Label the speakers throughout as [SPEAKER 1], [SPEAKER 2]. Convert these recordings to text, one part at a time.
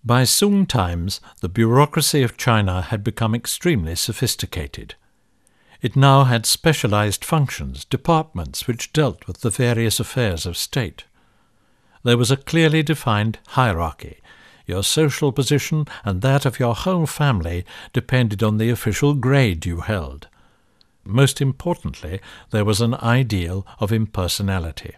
[SPEAKER 1] By Sung times, the bureaucracy of China had become extremely sophisticated. It now had specialized functions, departments which dealt with the various affairs of state. There was a clearly defined hierarchy. Your social position and that of your whole family depended on the official grade you held. Most importantly, there was an ideal of impersonality.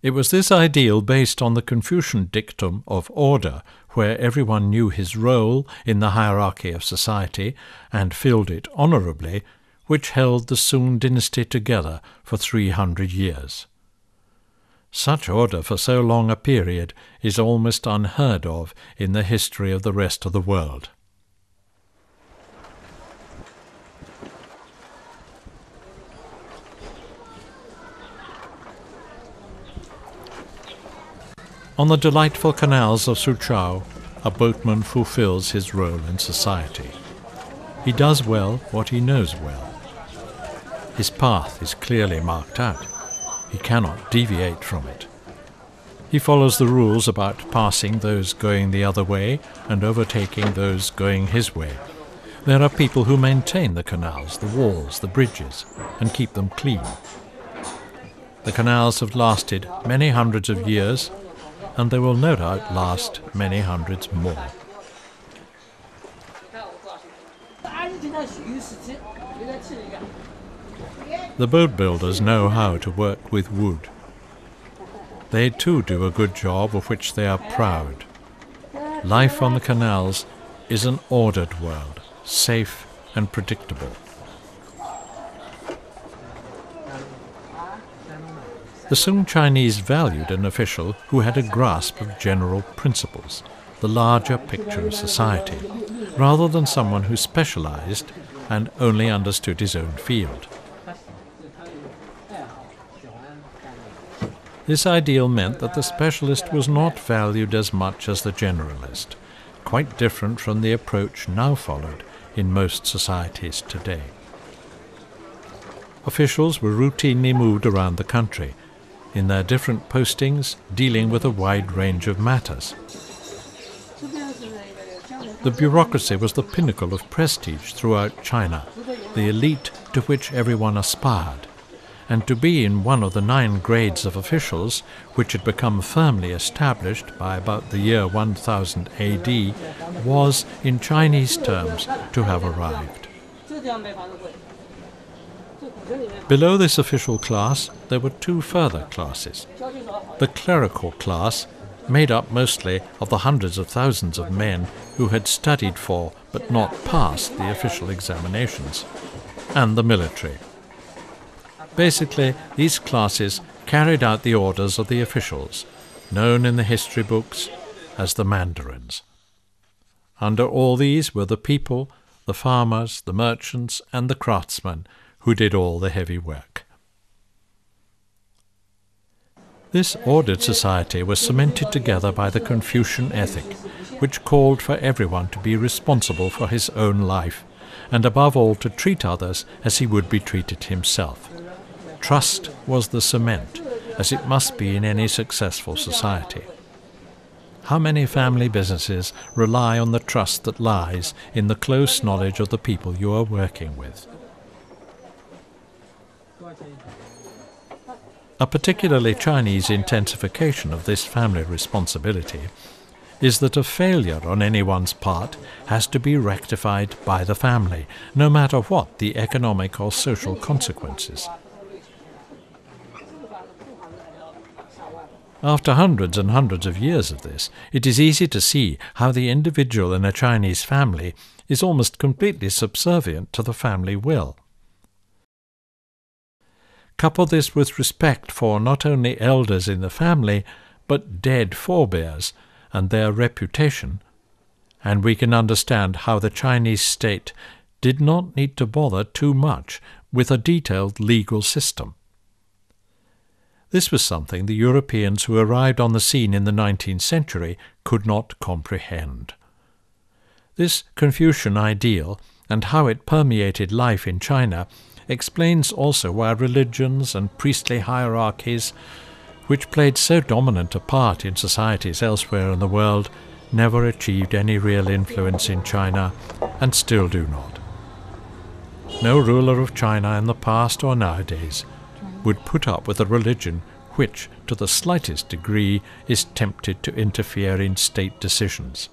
[SPEAKER 1] It was this ideal based on the Confucian dictum of order, where everyone knew his role in the hierarchy of society and filled it honorably, which held the Sung dynasty together for 300 years. Such order for so long a period is almost unheard of in the history of the rest of the world. On the delightful canals of Suzhou, a boatman fulfills his role in society. He does well what he knows well. His path is clearly marked out. He cannot deviate from it. He follows the rules about passing those going the other way and overtaking those going his way. There are people who maintain the canals, the walls, the bridges, and keep them clean. The canals have lasted many hundreds of years, and they will no doubt last many hundreds more. The boat builders know how to work with wood. They too do a good job of which they are proud. Life on the canals is an ordered world, safe and predictable. The Sung Chinese valued an official who had a grasp of general principles, the larger picture of society, rather than someone who specialized and only understood his own field. This ideal meant that the specialist was not valued as much as the generalist, quite different from the approach now followed in most societies today. Officials were routinely moved around the country, in their different postings dealing with a wide range of matters. The bureaucracy was the pinnacle of prestige throughout China, the elite to which everyone aspired, and to be in one of the 9 grades of officials, which had become firmly established by about the year 1000 AD, was, in Chinese terms, to have arrived. Below this official class, there were 2 further classes. The clerical class, made up mostly of the hundreds of thousands of men who had studied for but not passed the official examinations, and the military. Basically, these classes carried out the orders of the officials, known in the history books as the mandarins. Under all these were the people, the farmers, the merchants, and the craftsmen, who did all the heavy work. This ordered society was cemented together by the Confucian ethic, which called for everyone to be responsible for his own life, and above all to treat others as he would be treated himself. Trust was the cement, as it must be in any successful society. How many family businesses rely on the trust that lies in the close knowledge of the people you are working with? A particularly Chinese intensification of this family responsibility is that a failure on anyone's part has to be rectified by the family, no matter what the economic or social consequences. After hundreds and hundreds of years of this, it is easy to see how the individual in a Chinese family is almost completely subservient to the family will. Couple this with respect for not only elders in the family, but dead forebears and their reputation, and we can understand how the Chinese state did not need to bother too much with a detailed legal system. This was something the Europeans who arrived on the scene in the 19th century could not comprehend. This Confucian ideal, and how it permeated life in China, explains also why religions and priestly hierarchies, which played so dominant a part in societies elsewhere in the world, never achieved any real influence in China and still do not. No ruler of China in the past or nowadays would put up with a religion which, to the slightest degree, is tempted to interfere in state decisions.